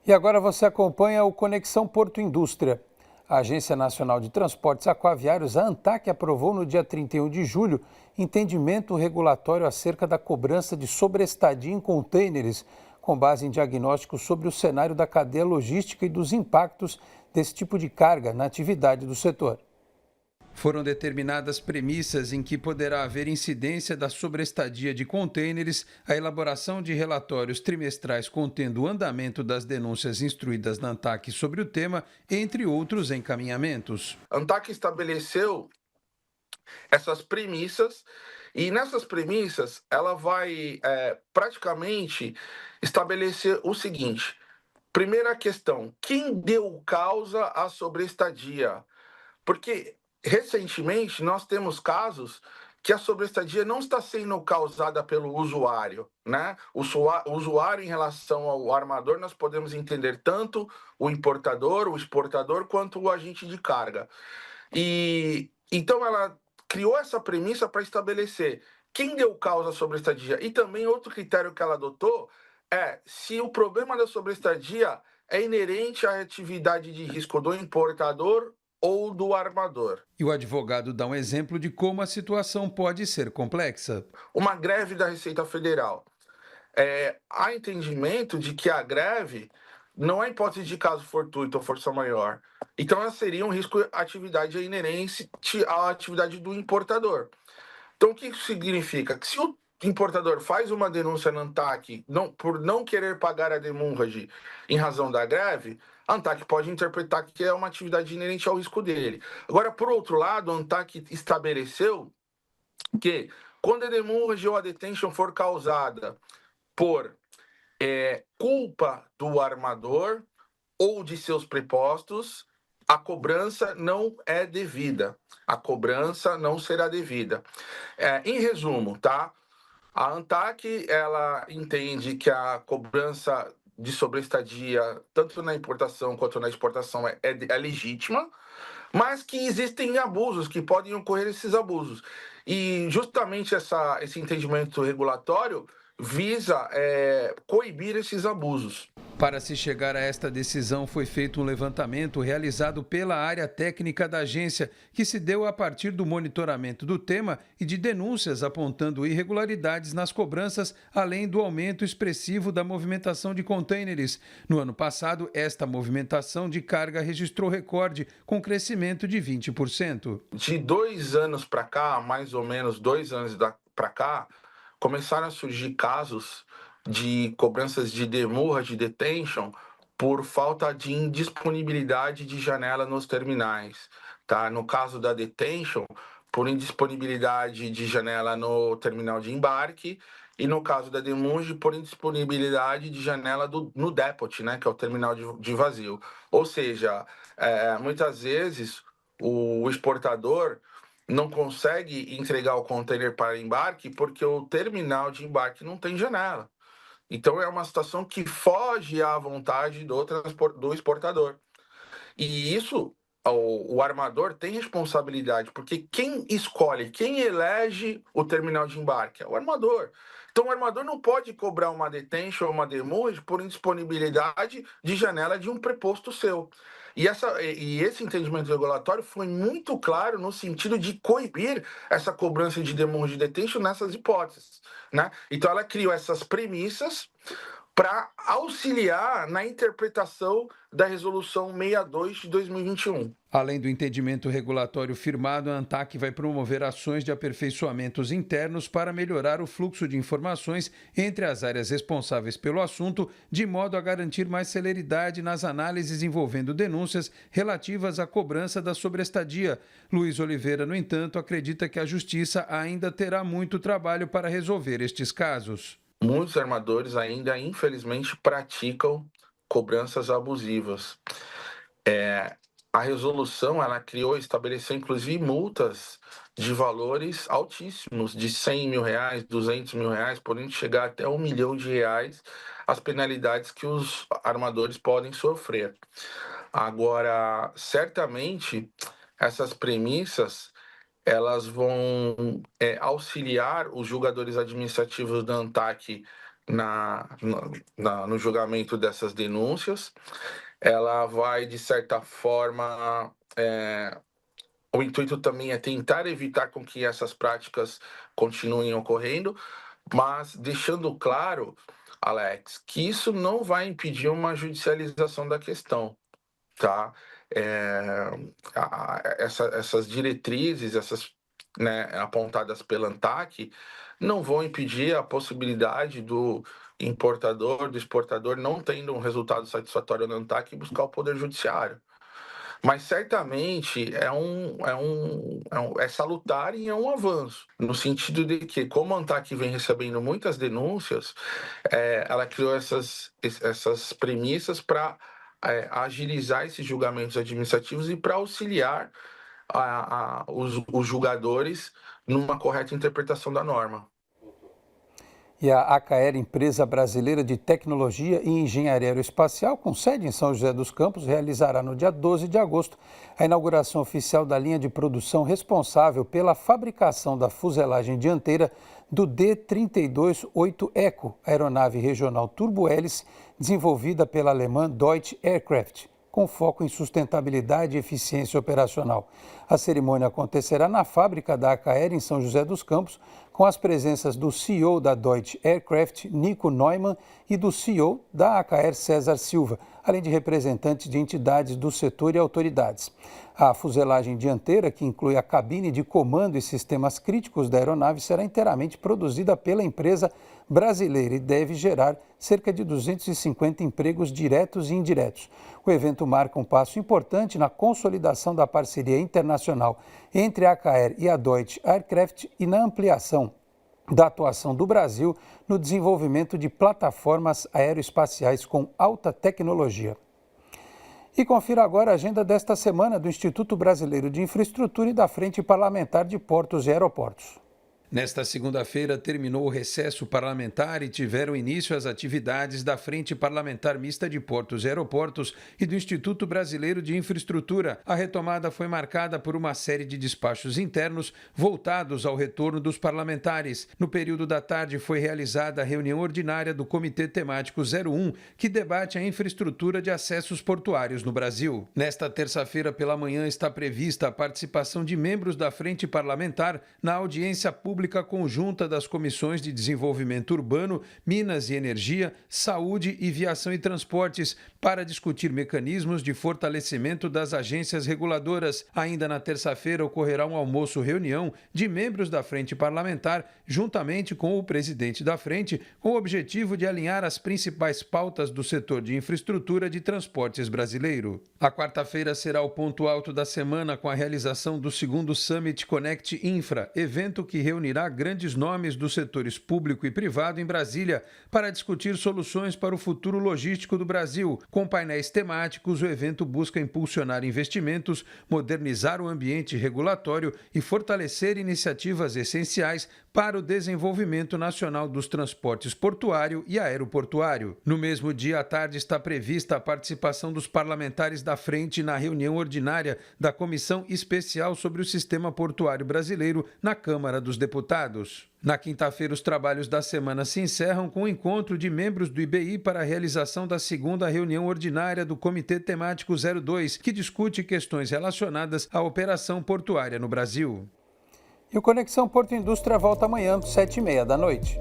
E agora você acompanha o Conexão Porto Indústria. A Agência Nacional de Transportes Aquaviários, a ANTAQ, aprovou no dia 31 de julho entendimento regulatório acerca da cobrança de sobreestadia em contêineres, com base em diagnósticos sobre o cenário da cadeia logística e dos impactos desse tipo de carga na atividade do setor. Foram determinadas premissas em que poderá haver incidência da sobreestadia de contêineres, a elaboração de relatórios trimestrais contendo o andamento das denúncias instruídas na ANTAQ sobre o tema, entre outros encaminhamentos. A ANTAQ estabeleceu essas premissas e nessas premissas ela vai praticamente estabelecer o seguinte. Primeira questão, quem deu causa à sobreestadia? Porque recentemente nós temos casos que a sobreestadia não está sendo causada pelo usuário, né? O usuário em relação ao armador, nós podemos entender tanto o importador, o exportador, quanto o agente de carga. E então ela criou essa premissa para estabelecer quem deu causa à sobreestadia. E também outro critério que ela adotou é se o problema da sobreestadia é inerente à atividade de risco do importador ou do armador. E o advogado dá um exemplo de como a situação pode ser complexa. Uma greve da Receita Federal. Há entendimento de que a greve não é hipótese de caso fortuito ou força maior. Então, ela seria um risco de atividade inerente à atividade do importador. Então, o que isso significa? Que se o importador faz uma denúncia na ANTAQ por não querer pagar a demurrage em razão da greve, a ANTAQ pode interpretar que é uma atividade inerente ao risco dele. Agora, por outro lado, a ANTAQ estabeleceu que quando a demurrage ou a detention for causada por culpa do armador ou de seus prepostos, a cobrança não é devida. A cobrança não será devida. Em resumo, tá? A ANTAQ, ela entende que a cobrança de sobreestadia, tanto na importação quanto na exportação, é legítima, mas que existem abusos, que podem ocorrer esses abusos. E justamente esse entendimento regulatório visa coibir esses abusos. Para se chegar a esta decisão, foi feito um levantamento realizado pela área técnica da agência, que se deu a partir do monitoramento do tema e de denúncias apontando irregularidades nas cobranças, além do aumento expressivo da movimentação de contêineres. No ano passado, esta movimentação de carga registrou recorde, com crescimento de 20%. De 2 anos para cá, mais ou menos 2 anos para cá, começaram a surgir casos de cobranças de demurra, de detention, por falta de indisponibilidade de janela nos terminais. Tá? No caso da detention, por indisponibilidade de janela no terminal de embarque, e no caso da demurge, por indisponibilidade de janela no depot, né, que é o terminal de vazio. Ou seja, muitas vezes o exportador não consegue entregar o container para embarque porque o terminal de embarque não tem janela. Então é uma situação que foge à vontade do exportador. E isso, o armador tem responsabilidade, porque quem escolhe, quem elege o terminal de embarque é o armador. Então o armador não pode cobrar uma detention ou uma demurrage por indisponibilidade de janela de um preposto seu. E esse entendimento regulatório foi muito claro no sentido de coibir essa cobrança de demurrage e detention nessas hipóteses, né? Então ela criou essas premissas para auxiliar na interpretação da Resolução 62 de 2021. Além do entendimento regulatório firmado, a ANTAQ vai promover ações de aperfeiçoamentos internos para melhorar o fluxo de informações entre as áreas responsáveis pelo assunto, de modo a garantir mais celeridade nas análises envolvendo denúncias relativas à cobrança da sobreestadia. Luiz Oliveira, no entanto, acredita que a Justiça ainda terá muito trabalho para resolver estes casos. Muitos armadores ainda, infelizmente, praticam cobranças abusivas. A resolução ela criou e estabeleceu, inclusive, multas de valores altíssimos, de R$100 mil, R$200 mil, podendo chegar até R$1 milhão as penalidades que os armadores podem sofrer. Agora, certamente, essas premissas elas vão auxiliar os julgadores administrativos da ANTAQ no julgamento dessas denúncias. Ela vai, de certa forma, o intuito também é tentar evitar com que essas práticas continuem ocorrendo, mas deixando claro, Alex, que isso não vai impedir uma judicialização da questão, tá? Essas diretrizes, apontadas pela ANTAQ, não vão impedir a possibilidade do importador, do exportador, não tendo um resultado satisfatório na ANTAQ, buscar o Poder Judiciário. Mas certamente é salutar e é um avanço, no sentido de que, como a ANTAQ vem recebendo muitas denúncias, ela criou essas premissas para agilizar esses julgamentos administrativos e para auxiliar os julgadores numa correta interpretação da norma. E a Acaer, empresa brasileira de tecnologia e engenharia aeroespacial, com sede em São José dos Campos, realizará no dia 12 de agosto a inauguração oficial da linha de produção responsável pela fabricação da fuselagem dianteira do D-32-8 Eco, aeronave regional turbo-hélice desenvolvida pela alemã Deutsche Aircraft, com foco em sustentabilidade e eficiência operacional. A cerimônia acontecerá na fábrica da Acaer, em São José dos Campos, com as presenças do CEO da Deutsche Aircraft, Nico Neumann, e do CEO da Acaer, César Silva, além de representantes de entidades do setor e autoridades. A fuselagem dianteira, que inclui a cabine de comando e sistemas críticos da aeronave, será inteiramente produzida pela empresa brasileira e deve gerar cerca de 250 empregos diretos e indiretos. O evento marca um passo importante na consolidação da parceria internacional entre a Acaer e a Deutsche Aircraft e na ampliação da atuação do Brasil no desenvolvimento de plataformas aeroespaciais com alta tecnologia. E confira agora a agenda desta semana do Instituto Brasileiro de Infraestrutura e da Frente Parlamentar de Portos e Aeroportos. Nesta segunda-feira, terminou o recesso parlamentar e tiveram início as atividades da Frente Parlamentar Mista de Portos e Aeroportos e do Instituto Brasileiro de Infraestrutura. A retomada foi marcada por uma série de despachos internos voltados ao retorno dos parlamentares. No período da tarde, foi realizada a reunião ordinária do Comitê Temático 01, que debate a infraestrutura de acessos portuários no Brasil. Nesta terça-feira, pela manhã, está prevista a participação de membros da Frente Parlamentar na audiência pública conjunta das Comissões de Desenvolvimento Urbano, Minas e Energia, Saúde e Viação e Transportes, para discutir mecanismos de fortalecimento das agências reguladoras. Ainda na terça-feira ocorrerá um almoço-reunião de membros da Frente Parlamentar, juntamente com o presidente da Frente, com o objetivo de alinhar as principais pautas do setor de infraestrutura de transportes brasileiro. A quarta-feira será o ponto alto da semana com a realização do segundo Summit Connect Infra, evento que reunirá grandes nomes dos setores público e privado em Brasília para discutir soluções para o futuro logístico do Brasil. Com painéis temáticos, o evento busca impulsionar investimentos, modernizar o ambiente regulatório e fortalecer iniciativas essenciais para o desenvolvimento nacional dos transportes portuário e aeroportuário. No mesmo dia, à tarde, está prevista a participação dos parlamentares da Frente na reunião ordinária da Comissão Especial sobre o Sistema Portuário Brasileiro na Câmara dos Deputados. Na quinta-feira, os trabalhos da semana se encerram com o encontro de membros do IBI para a realização da segunda reunião ordinária do Comitê Temático 02, que discute questões relacionadas à operação portuária no Brasil. E o Conexão Porto Indústria volta amanhã, 7h30 da noite.